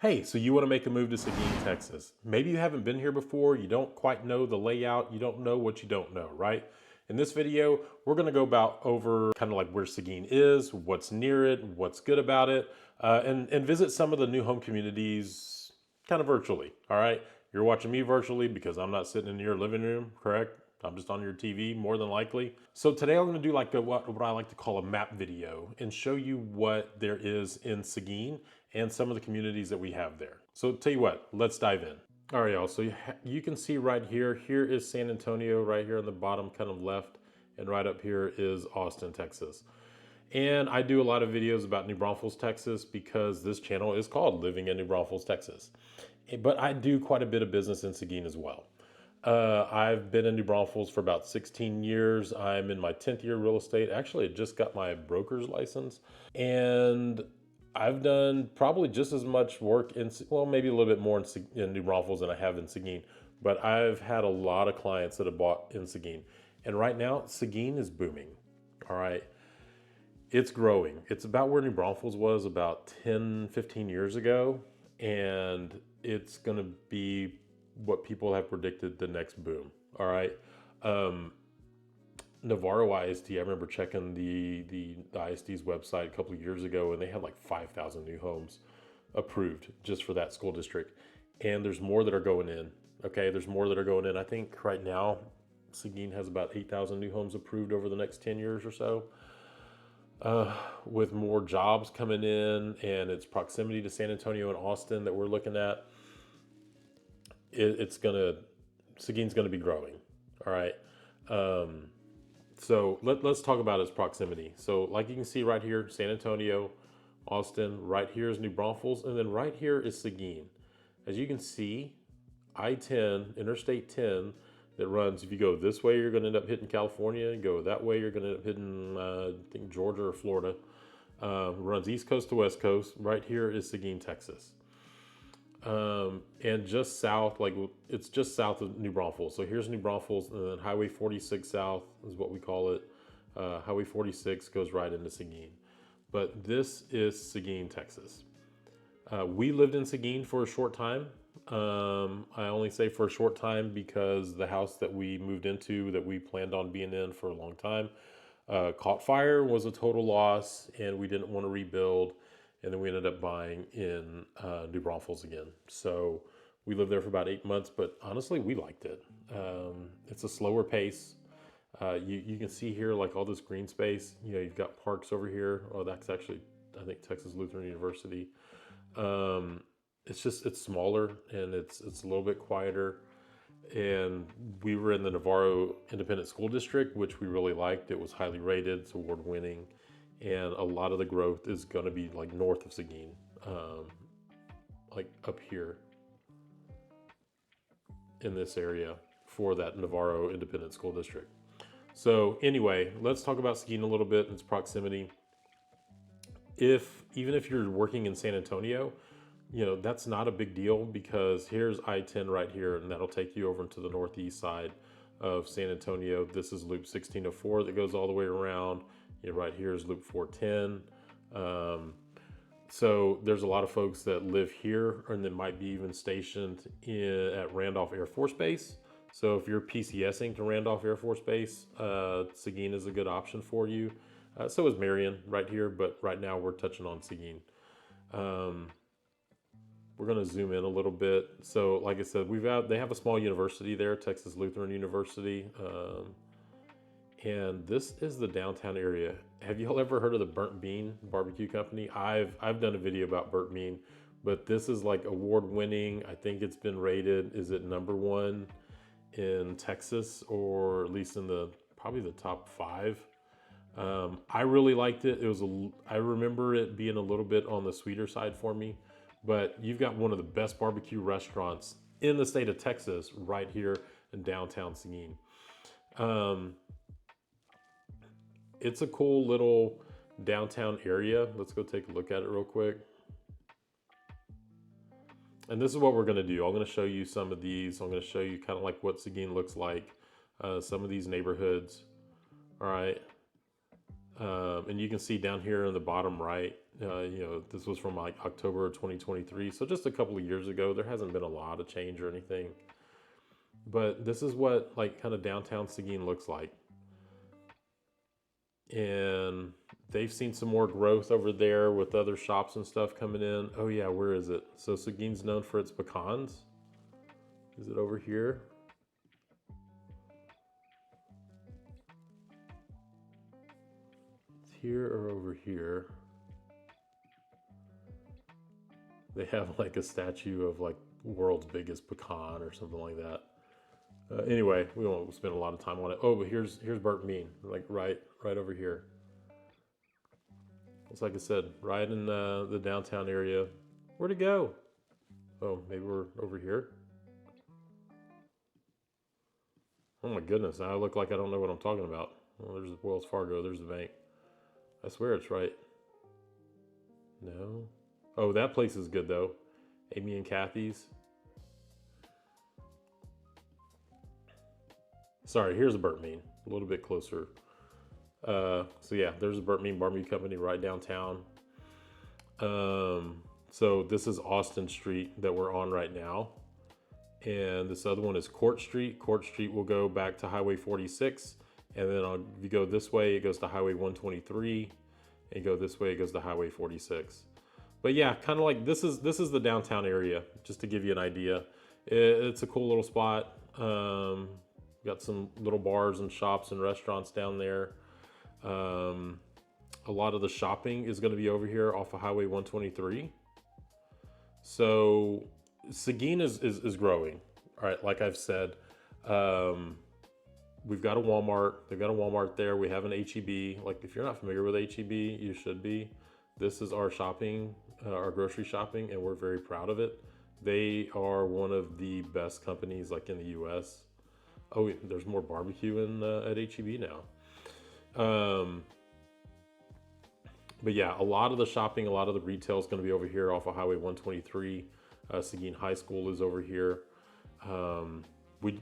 Hey, so you want to make a move to Seguin, Texas. Maybe you haven't been here before, you don't quite know the layout, you don't know what you don't know, right? In this video, we're going to go over kind of like where Seguin is, what's near it, what's good about it, and visit some of the new home communities kind of virtually, all right? You're watching me virtually because I'm not sitting in your living room, correct? I'm just on your TV, more than likely. So today I'm going to do like what I like to call a map video and show you what there is in Seguin and some of the communities that we have there. So tell you what, let's dive in. All right, y'all, so you can see right here is San Antonio right here on the bottom kind of left, and right up here is Austin, Texas. And I do a lot of videos about New Braunfels, Texas, because this channel is called Living in New Braunfels, Texas. But I do quite a bit of business in Seguin as well. I've been in New Braunfels for about 16 years. I'm in my 10th year real estate. Actually, I just got my broker's license. And I've done probably just as much work in, well, maybe a little bit more in New Braunfels than I have in Seguin. But I've had a lot of clients that have bought in Seguin. And right now, Seguin is booming. All right. It's growing. It's about where New Braunfels was about 10, 15 years ago. And it's going to be what people have predicted the next boom. All right. Navarro ISD, I remember checking the ISD's website a couple of years ago, and they had like 5,000 new homes approved just for that school district. And there's more that are going in. Okay, there's more that are going in. I think right now, Seguin has about 8,000 new homes approved over the next 10 years or so. With more jobs coming in and its proximity to San Antonio and Austin that we're looking at, Seguin's gonna be growing. All right. So let's talk about its proximity. So like you can see right here, San Antonio, Austin, right here is New Braunfels, and then right here is Seguin. As you can see, I-10, Interstate 10, that runs, if you go this way, you're gonna end up hitting California. You go that way, you're gonna end up hitting, I think, Georgia or Florida. Runs East Coast to West Coast. Right here is Seguin, Texas. And just south, like it's just south of New Braunfels. So here's New Braunfels, and then Highway 46 South is what we call it. Highway 46 goes right into Seguin. But this is Seguin, Texas. We lived in Seguin for a short time. I only say for a short time because the house that we moved into, that we planned on being in for a long time, caught fire, was a total loss, and we didn't want to rebuild. And then we ended up buying in New Braunfels again. So we lived there for about 8 months, but honestly, we liked it. It's a slower pace. You can see here like all this green space. You know, you've got parks over here. Oh, that's actually, I think, Texas Lutheran University. It's smaller and it's a little bit quieter. And we were in the Navarro Independent School District, which we really liked. It was highly rated, it's award winning. And a lot of the growth is going to be like north of Seguin, like up here in this area for that Navarro Independent School District. So anyway, let's talk about Seguin a little bit and its proximity. Even if you're working in San Antonio, you know, that's not a big deal because here's I-10 right here, and that'll take you over into the northeast side of San Antonio. This is Loop 1604 that goes all the way around. You know, right here is Loop 410. So there's a lot of folks that live here and that might be even stationed at Randolph Air Force Base. So if you're PCSing to Randolph Air Force Base, Seguin is a good option for you. So is Marion right here, but right now we're touching on Seguin. We're going to zoom in a little bit. So like I said, they have a small university there, Texas Lutheran University. And this is the downtown area. Have y'all ever heard of the Burnt Bean Barbecue Company? I've done a video about Burnt Bean, but this is like award winning. I think it's been rated, is it #1 in Texas, or at least in probably the top 5. I really liked it. I remember it being a little bit on the sweeter side for me, but you've got one of the best barbecue restaurants in the state of Texas right here in downtown Seguin. It's a cool little downtown area. Let's go take a look at it real quick. And this is what we're gonna do. I'm gonna show you some of these. I'm gonna show you kind of like what Seguin looks like, some of these neighborhoods, all right? And you can see down here in the bottom right You know, this was from like October of 2023, so just a couple of years ago. There hasn't been a lot of change or anything, but this is what like kind of downtown Seguin looks like. And they've seen some more growth over there with other shops and stuff coming in. Oh yeah, where is it? So Seguin's known for its pecans. Is it over here? It's here or over here. They have like a statue of like world's biggest pecan or something like that. Anyway, we won't spend a lot of time on it. Oh, but here's Burnt Bean, like right over here. It's like I said, right in the downtown area. Where'd it go? Oh, maybe we're over here. Oh my goodness, now I look like I don't know what I'm talking about. Well, there's Wells Fargo, there's the bank. I swear it's right. No. Oh, that place is good though. Amy and Kathy's. Sorry, here's a Burnt Bean, a little bit closer. So yeah, there's a Burnt Bean Barbecue Company right downtown. So this is Austin Street that we're on right now. And this other one is Court Street. Court Street will go back to Highway 46. And then if you go this way, it goes to Highway 123. And you go this way, it goes to Highway 46. But yeah, kind of like this is the downtown area, just to give you an idea. It's a cool little spot. Got some little bars and shops and restaurants down there. A lot of the shopping is going to be over here off of Highway 123. So Seguin is growing. All right, like I've said, we've got a Walmart. They've got a Walmart there. We have an HEB. Like if you're not familiar with HEB, you should be. This is our shopping, our grocery shopping, and we're very proud of it. They are one of the best companies like in the US. Oh, there's more barbecue at HEB now. But yeah, a lot of the shopping, a lot of the retail is going to be over here off of Highway 123. Seguin High School is over here.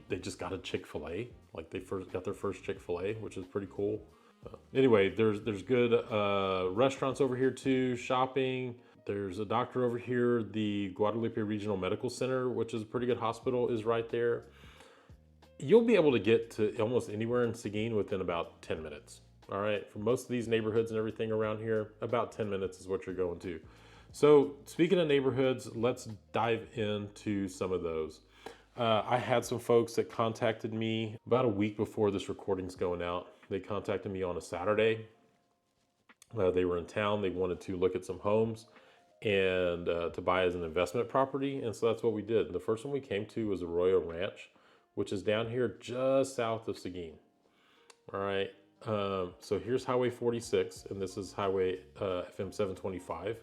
They just got a Chick-fil-A. Like they got their first Chick-fil-A, which is pretty cool. Anyway, there's good restaurants over here too, shopping. There's a doctor over here. The Guadalupe Regional Medical Center, which is a pretty good hospital, is right there. You'll be able to get to almost anywhere in Seguin within about 10 minutes. All right, for most of these neighborhoods and everything around here, about 10 minutes is what you're going to. So speaking of neighborhoods, let's dive into some of those. I had some folks that contacted me about a week before this recording's going out. They contacted me on a Saturday. They were in town. They wanted to look at some homes and to buy as an investment property. And so that's what we did. The first one we came to was Arroyo Ranch, which is down here just south of Seguin. All right. So here's Highway 46, and this is Highway FM 725.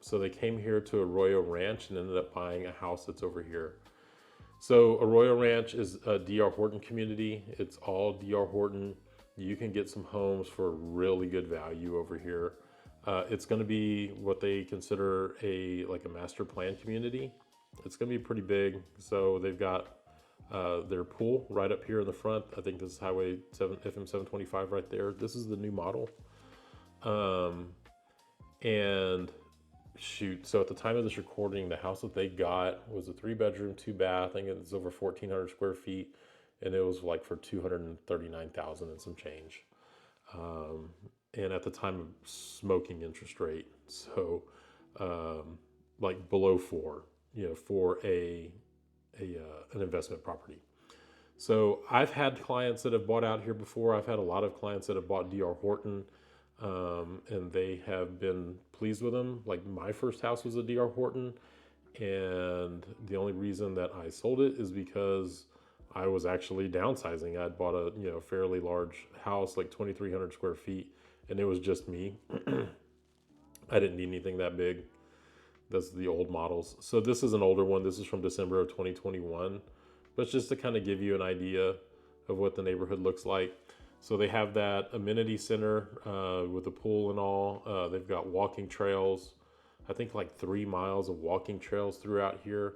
So they came here to Arroyo Ranch and ended up buying a house that's over here. So Arroyo Ranch is a D.R. Horton community. It's all D.R. Horton. You can get some homes for really good value over here. It's going to be what they consider like a master plan community. It's going to be pretty big. So they've got their pool right up here in the front. I think this is Highway 7 FM 725 right there. This is the new model. And shoot, so at the time of this recording, the house that they got was a 3-bedroom, 2-bath. I think it was over 1,400 square feet, and it was like for $239,000 and some change. And at the time of smoking interest rate, so like below 4, for an investment property. So I've had clients that have bought out here before. I've had a lot of clients that have bought D.R. Horton. And they have been pleased with them. Like my first house was a D.R. Horton, and the only reason that I sold it is because I was actually downsizing. I'd bought a fairly large house, like 2,300 square feet, and it was just me. I didn't need anything that big. That's the old models. So this is an older one. This is from December of 2021, but it's just to kind of give you an idea of what the neighborhood looks like. So they have that amenity center with a pool and all. They've got walking trails, I think like 3 miles of walking trails throughout here.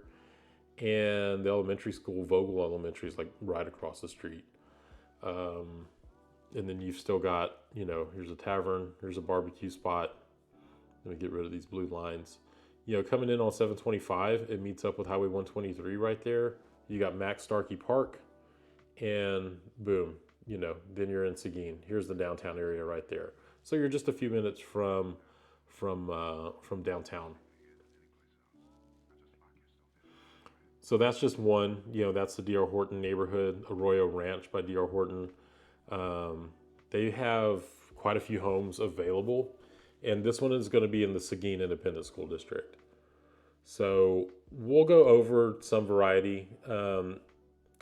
And the elementary school, Vogel Elementary, is like right across the street. And then you've still got, here's a tavern, here's a barbecue spot. Let me get rid of these blue lines. Coming in on 725, it meets up with Highway 123 right there. You got Max Starkey Park, and boom, then you're in Seguin. Here's the downtown area right there. So you're just a few minutes from downtown. So that's just one. That's the D.R. Horton neighborhood, Arroyo Ranch by D.R. Horton. They have quite a few homes available, and this one is going to be in the Seguin Independent School District. So we'll go over some variety.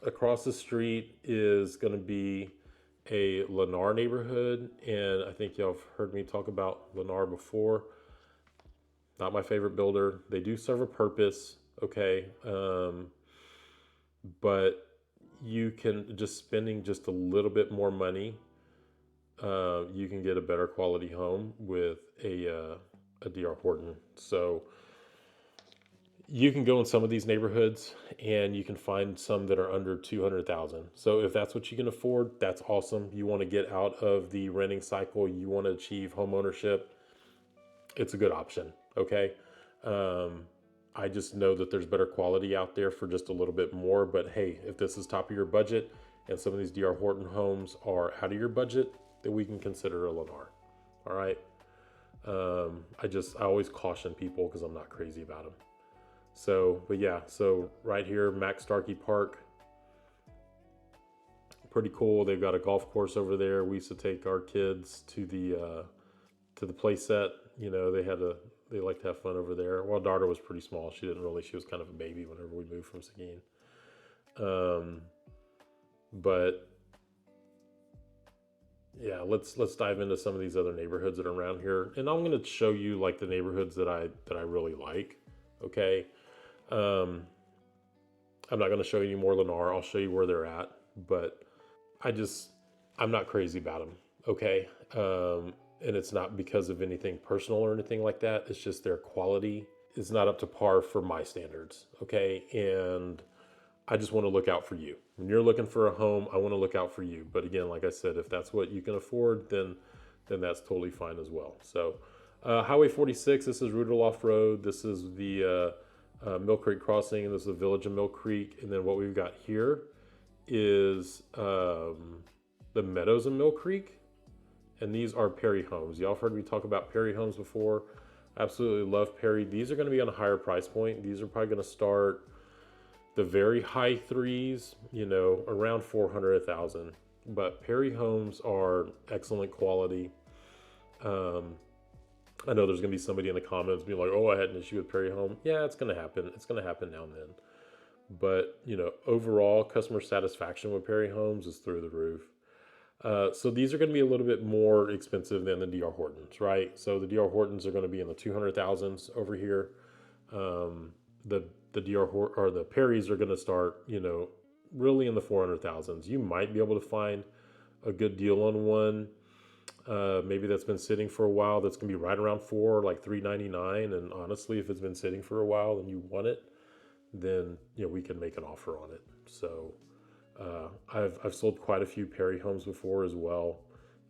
Across the street is going to be a Lennar neighborhood, and I think y'all have heard me talk about Lennar before. Not my favorite builder. They do serve a purpose, okay, but you can just spending just a little bit more money. You can get a better quality home with a D.R. Horton. So you can go in some of these neighborhoods and you can find some that are under 200,000. So if that's what you can afford, that's awesome. You want to get out of the renting cycle, you want to achieve home ownership, it's a good option. Okay. I just know that there's better quality out there for just a little bit more, but hey, if this is top of your budget and some of these D.R. Horton homes are out of your budget, then we can consider a Lennar. All right. I always caution people because I'm not crazy about them. So, but yeah, so right here, Max Starkey Park, pretty cool. They've got a golf course over there. We used to take our kids to the play set. They like to have fun over there. Well, daughter was pretty small. She was kind of a baby whenever we moved from Seguin. But yeah, let's dive into some of these other neighborhoods that are around here. And I'm going to show you like the neighborhoods that I really like. Okay. I'm not going to show you any more Lennar. I'll show you where they're at, but I'm not crazy about them. Okay. And it's not because of anything personal or anything like that. It's just their quality is not up to par for my standards. Okay. And I just want to look out for you. When you're looking for a home, I want to look out for you. But again, like I said, if that's what you can afford, then that's totally fine as well. So Highway 46, this is Rudolph Road. This is the Mill Creek Crossing, and this is the village of Mill Creek. And then what we've got here is the Meadows of Mill Creek. And these are Perry homes. Y'all have heard me talk about Perry homes before. Absolutely love Perry. These are going to be on a higher price point. These are probably going to start the very high threes, around 400, 1,000. But Perry homes are excellent quality. I know there's going to be somebody in the comments being like, oh, I had an issue with Perry home. Yeah, it's going to happen. It's going to happen now and then. But, overall customer satisfaction with Perry homes is through the roof. So these are going to be a little bit more expensive than the D.R. Hortons, right? So the D.R. Hortons are going to be in the 200,000s over here. The D.R. or the Perrys are going to start, really in the 400,000s. You might be able to find a good deal on one. Maybe that's been sitting for a while. That's going to be right around like $399. And honestly, if it's been sitting for a while and you want it, then we can make an offer on it. So I've sold quite a few Perry homes before as well.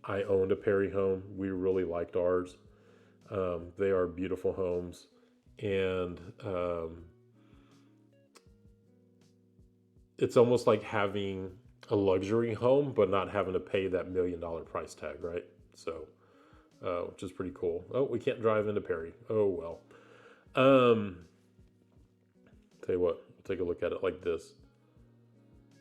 I owned a Perry home. We really liked ours. They are beautiful homes, and it's almost like having a luxury home, but not having to pay that $1 million price tag, right? So, which is pretty cool. Oh, we can't drive into Perry. Oh, well. Tell you what, take a look at it like this.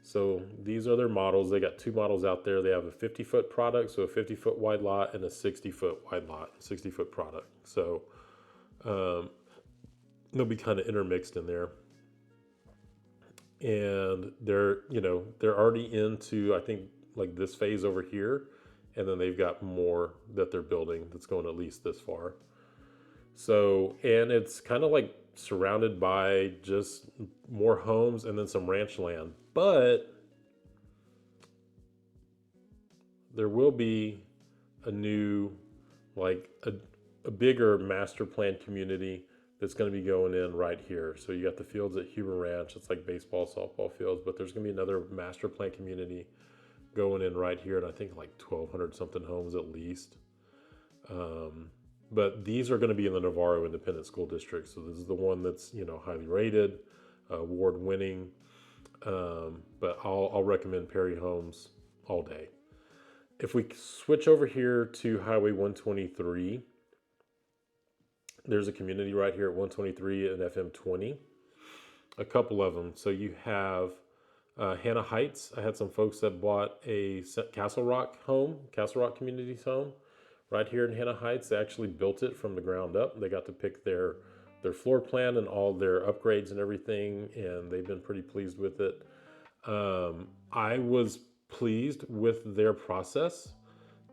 So these are their models. They got two models out there. They have a 50-foot product, so a 50-foot wide lot, and a 60-foot wide lot, 60-foot product. So they'll be kind of intermixed in there. And they're already into, I think, like this phase over here. And then they've got more that they're building that's going at least this far. So, and it's kind of like surrounded by just more homes and then some ranch land. But there will be a new, like a bigger master plan community that's going to be going in right here. So you got the fields at Huber Ranch. It's like baseball, softball fields, but there's going to be another master plan community going in right here, and I think like 1,200 something homes at least. But these are going to be in the Navarro Independent School District. So this is the one that's, you know, highly rated, award winning. But I'll recommend Perry Homes all day. If we switch over here to Highway 123, there's a community right here at 123 and FM 20. A couple of them. So you have Hannah Heights. I had some folks that bought a Castle Rock Community's home right here in Hannah Heights. They actually built it from the ground up. They got to pick their floor plan and all their upgrades and everything, and they've been pretty pleased with it. I was pleased with their process.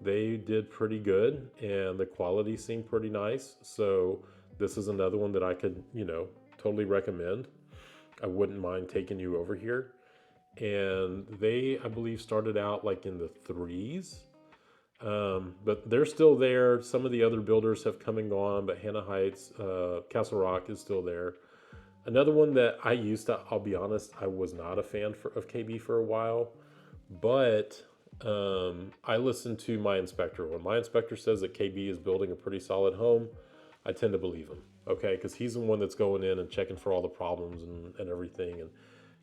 They did pretty good, and the quality seemed pretty nice. So this is another one that I could, you know, totally recommend. I wouldn't mind taking you over here. And they, I believe, started out like in the 3s. But they're still there. Some of the other builders have come and gone, but Hannah Heights, Castle Rock is still there. Another one that I used to, I'll be honest, I was not a fan of KB for a while, but I listened to my inspector. When my inspector says that KB is building a pretty solid home, I tend to believe him, okay? Because he's the one that's going in and checking for all the problems and everything. And,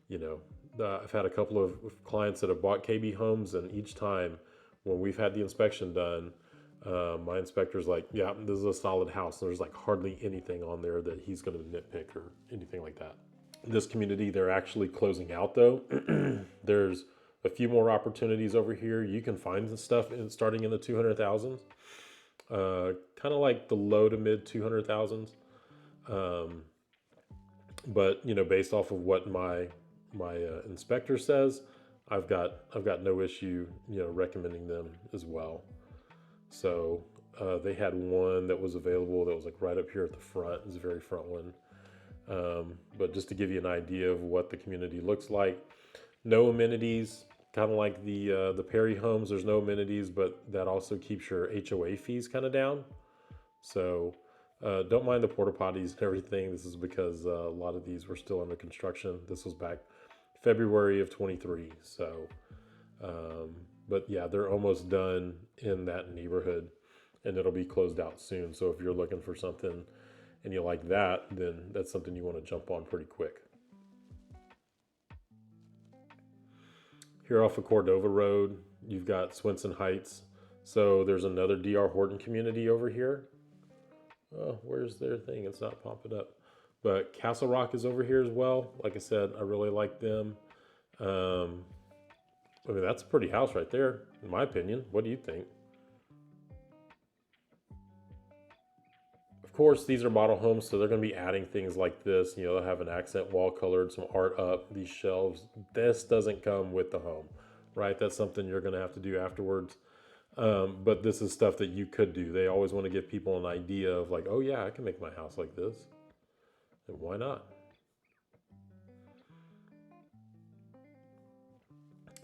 you know, I've had a couple of clients that have bought KB homes, and each time when we've had the inspection done, my inspector's like, yeah, this is a solid house. There's like hardly anything on there that he's going to nitpick or anything like that. This community, they're actually closing out though. There's a few more opportunities over here. You can find the stuff starting in the 200,000s, kind of like the low to mid 200,000s. But you know, based off of what my inspector says, I've got no issue, you know, recommending them as well. So they had one that was available that was like right up here at the front. It was the very front one. But just to give you an idea of what the community looks like, no amenities, kind of like the Perry homes. There's no amenities, but that also keeps your HOA fees kind of down. So don't mind the porta potties and everything. This is because a lot of these were still under construction. This was back February of 23. So, but yeah, they're almost done in that neighborhood, and it'll be closed out soon. So if you're looking for something and you like that, then that's something you want to jump on pretty quick. Here off of Cordova Road, you've got Swenson Heights. So there's another DR Horton community over here. Oh, where's their thing? It's not popping up. But Castle Rock is over here as well. Like I said, I really like them. I mean, that's a pretty house right there, in my opinion. What do you think? Of course, these are model homes, so they're going to be adding things like this. You know, they'll have an accent wall colored, some art up, these shelves. This doesn't come with the home, right? That's something you're going to have to do afterwards. But this is stuff that you could do. They always want to give people an idea of like, oh yeah, I can make my house like this. And why not?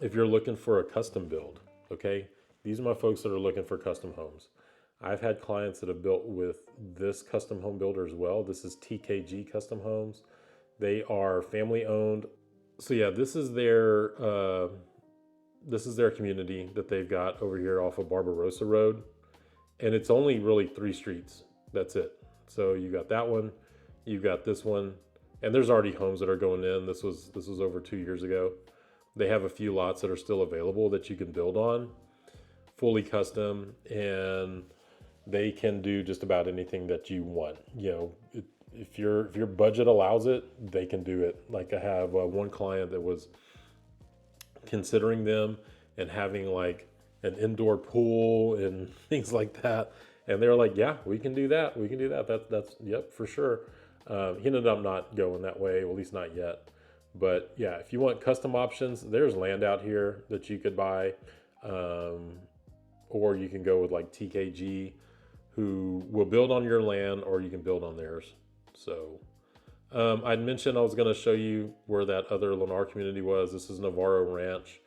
If you're looking for a custom build, okay, these are my folks that are looking for custom homes. I've had clients that have built with this custom home builder as well. This is TKG Custom Homes. They are family owned. So yeah, this is their community that they've got over here off of Barbarossa Road. And it's only really 3 streets. That's it. So you got that one, you've got this one, and there's already homes that are going in. This was over 2 years ago. They have a few lots that are still available that you can build on, fully custom, and they can do just about anything that you want. You know, if your budget allows it, they can do it. Like I have one client that was considering them and having like an indoor pool and things like that, and they're like, yeah, we can do that. We can do that. That's yep, for sure. He ended up not going that way, well, at least not yet. But yeah, if you want custom options, there's land out here that you could buy, or you can go with like TKG, who will build on your land, or you can build on theirs. So I'd mentioned I was going to show you where that other Lennar community was. This is Navarro Ranch.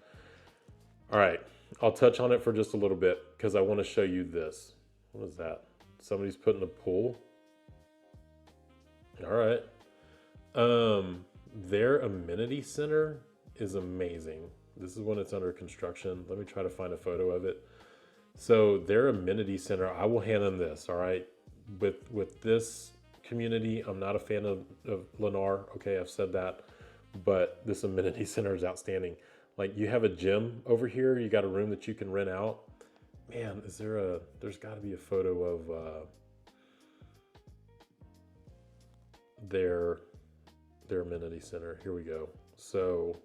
All right, I'll touch on it for just a little bit because I want to show you this. What is that? Somebody's putting a pool. All right. Their amenity center is amazing. This is when it's under construction. Let me try to find a photo of it. So their amenity center, I will hand them this, all right? With this community, I'm not a fan of Lennar. Okay, I've said that. But this amenity center is outstanding. Like, you have a gym over here. You got a room that you can rent out. Man, there's got to be a photo of their amenity center. Here we go. So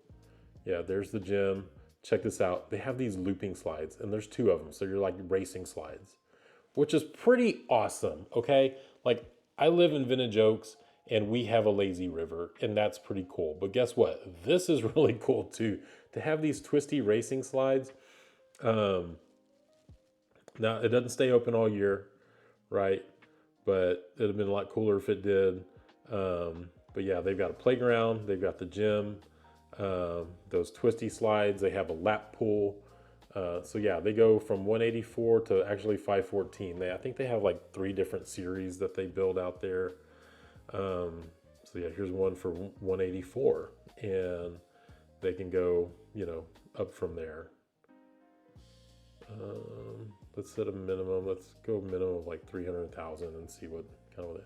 yeah, there's the gym. Check this out. They have these looping slides, and there's 2 of them. So you're like racing slides, which is pretty awesome. Okay. Like, I live in Vintage Oaks and we have a lazy river, and that's pretty cool. But guess what? This is really cool too, to have these twisty racing slides. Now, it doesn't stay open all year, right? But it'd have been a lot cooler if it did. But yeah, they've got a playground, they've got the gym, those twisty slides, they have a lap pool. So yeah, they go from 184 to actually 514. I think they have like 3 different series that they build out there. So yeah, here's one for 184, and they can go, up from there. Let's set a minimum. Let's go minimum of like 300,000 and see what kind of.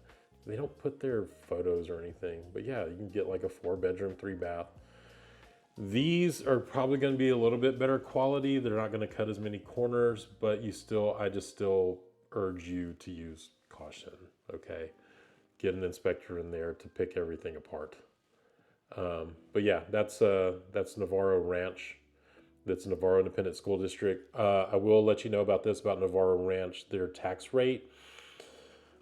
They don't put their photos or anything, but yeah, you can get like a 4-bedroom, 3-bath. These are probably going to be a little bit better quality. They're not going to cut as many corners, but I just still urge you to use caution. Okay, get an inspector in there to pick everything apart. But yeah, that's Navarro Ranch. That's Navarro Independent School District. I will let you know about Navarro Ranch. Their tax rate,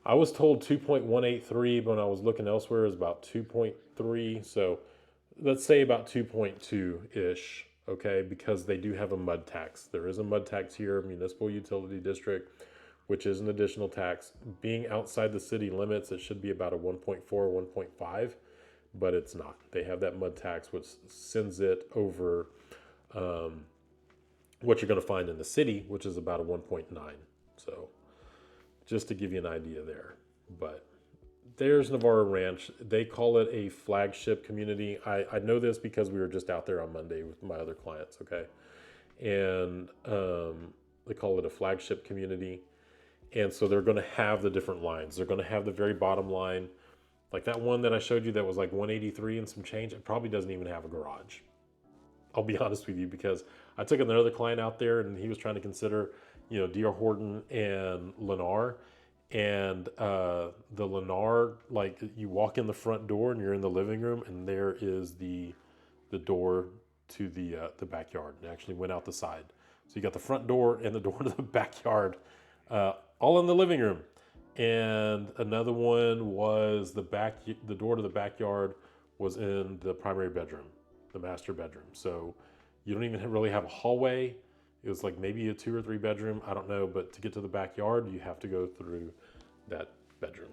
I was told 2.183, but when I was looking elsewhere, it was about 2.3. So let's say about 2.2-ish, okay, because they do have a mud tax. There is a mud tax here, municipal utility district, which is an additional tax. Being outside the city limits, it should be about a 1.4, 1.5, but it's not. They have that mud tax, which sends it over what you're going to find in the city, which is about a 1.9. So just to give you an idea there. But there's Navarro Ranch. They call it a flagship community. I know this because we were just out there on Monday with my other clients, okay? And they call it a flagship community. And so they're going to have the different lines. They're going to have the very bottom line. Like that one that I showed you that was like 183 and some change, it probably doesn't even have a garage. I'll be honest with you, because I took another client out there and he was trying to consider, D.R. Horton and Lennar. And the Lennar, like, you walk in the front door and you're in the living room, and there is the door to the backyard. It actually went out the side. So you got the front door and the door to the backyard, all in the living room. And another one was the door to the backyard was in the primary bedroom, the master bedroom. So you don't even really have a hallway. It was like maybe a 2 or 3 bedroom, I don't know. But to get to the backyard, you have to go through that bedroom.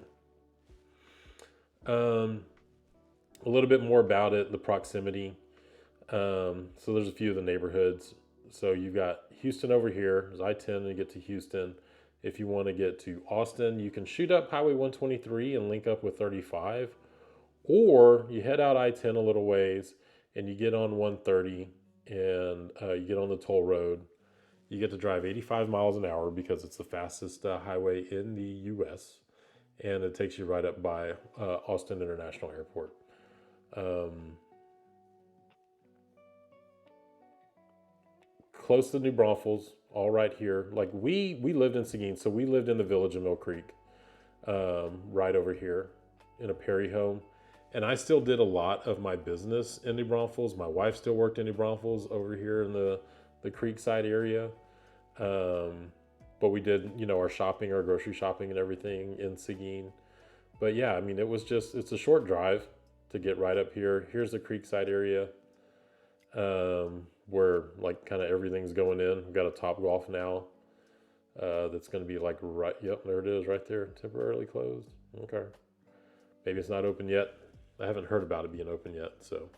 A little bit more about it, the proximity. So there's a few of the neighborhoods. So you've got Houston over here. There's I-10 to get to Houston. If you want to get to Austin, you can shoot up Highway 123 and link up with 35. Or you head out I-10 a little ways and you get on 130 and you get on the toll road. You get to drive 85 miles an hour because it's the fastest highway in the U.S. And it takes you right up by Austin International Airport. Close to New Braunfels, all right here. Like we lived in Seguin, so we lived in the village of Mill Creek, right over here in a Perry home. And I still did a lot of my business in New Braunfels. My wife still worked in New Braunfels over here in the Creekside area. But we did, our shopping, our grocery shopping and everything in Seguin. But yeah, I mean, it's a short drive to get right up here. Here's the Creekside area, where like kind of everything's going in. We've got a Top Golf now, that's going to be like right. Yep, there it is right there. Temporarily closed. Okay. Maybe it's not open yet. I haven't heard about it being open yet. So,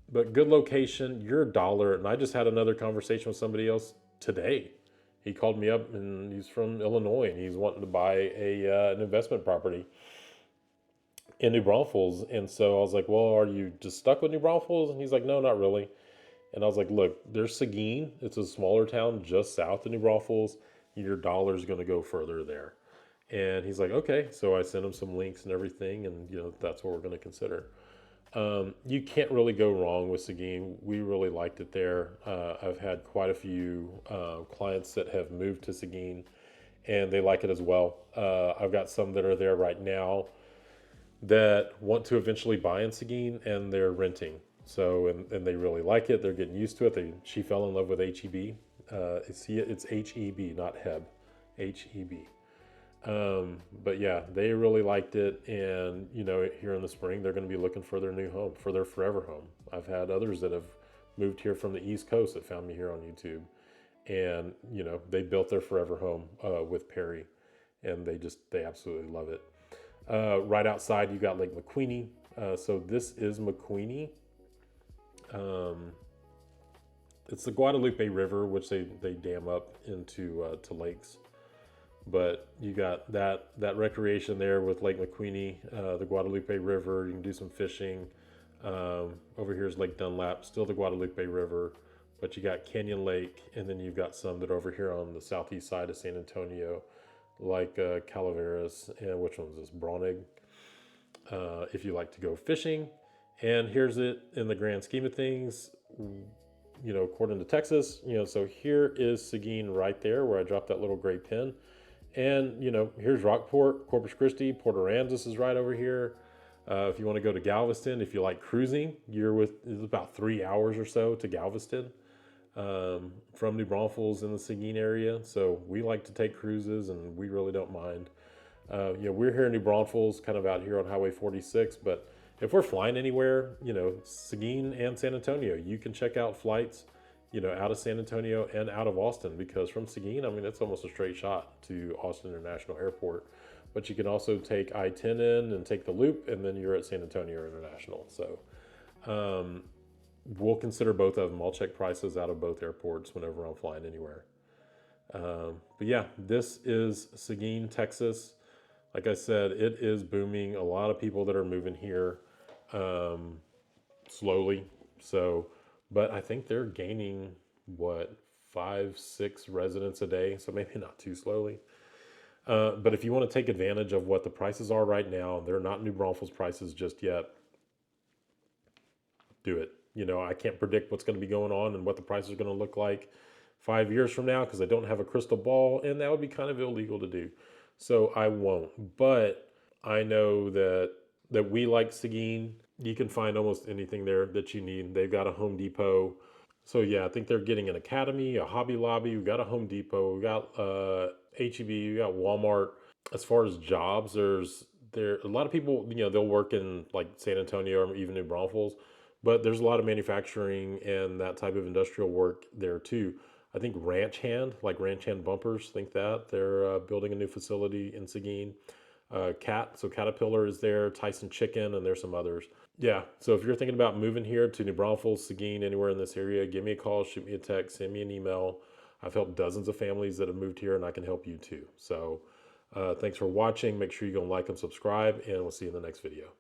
but good location, you're $1. And I just had another conversation with somebody else today. He called me up and he's from Illinois and he's wanting to buy an investment property. in New Braunfels. And so I was like, well, are you just stuck with New Braunfels? And he's like, no, not really. And I was like, look, there's Seguin. It's a smaller town just south of New Braunfels. Your dollar's going to go further there. And he's like, okay. So I sent him some links and everything. And, that's what we're going to consider. You can't really go wrong with Seguin. We really liked it there. I've had quite a few clients that have moved to Seguin and they like it as well. I've got some that are there right now that want to eventually buy in Seguin and they're renting. So, and they really like it. They're getting used to it. She fell in love with HEB. It's HEB, not Heb, HEB. But yeah, they really liked it. And, here in the spring, they're going to be looking for their new home, for their forever home. I've had others that have moved here from the East Coast that found me here on YouTube. And, they built their forever home with Perry. And they absolutely love it. Right outside, you got Lake McQueenie. So this is McQueenie. It's the Guadalupe River, which they dam up into to lakes. But you got that recreation there with Lake McQueenie, the Guadalupe River. You can do some fishing. Over here is Lake Dunlap, still the Guadalupe River. But you got Canyon Lake, and then you've got some that are over here on the southeast side of San Antonio, like Calaveras, and which one's this? Braunig, if you like to go fishing. And here's it in the grand scheme of things, according to Texas, so here is Seguin right there where I dropped that little gray pin. And, here's Rockport, Corpus Christi, Port Aransas is right over here. If you want to go to Galveston, if you like cruising, it's about 3 hours or so to Galveston from New Braunfels in the Seguin area. So we like to take cruises and we really don't mind. We're here in New Braunfels, kind of out here on Highway 46, but if we're flying anywhere, Seguin and San Antonio, you can check out flights, out of San Antonio and out of Austin, because from Seguin, it's almost a straight shot to Austin International Airport. But you can also take I-10 in and take the loop, and then you're at San Antonio International. So we'll consider both of them. I'll check prices out of both airports whenever I'm flying anywhere. But yeah, this is Seguin, Texas. Like I said, it is booming. A lot of people that are moving here slowly. So, but I think they're gaining 5, 6 residents a day. So maybe not too slowly. But if you want to take advantage of what the prices are right now, they're not New Braunfels prices just yet. Do it. I can't predict what's going to be going on and what the prices are going to look like 5 years from now because I don't have a crystal ball, and that would be kind of illegal to do. So I won't. But I know that we like Seguin. You can find almost anything there that you need. They've got a Home Depot. So yeah, I think they're getting an Academy, a Hobby Lobby. We've got a Home Depot. We've got HEB. We got Walmart. As far as jobs, there a lot of people. They'll work in like San Antonio or even New Braunfels, but there's a lot of manufacturing and that type of industrial work there too. I think Ranch Hand Bumpers, think that they're building a new facility in Seguin. Caterpillar is there, Tyson Chicken, and there's some others. Yeah, so if you're thinking about moving here to New Braunfels, Seguin, anywhere in this area, give me a call, shoot me a text, send me an email. I've helped dozens of families that have moved here, and I can help you too. So thanks for watching. Make sure you go like and subscribe, and we'll see you in the next video.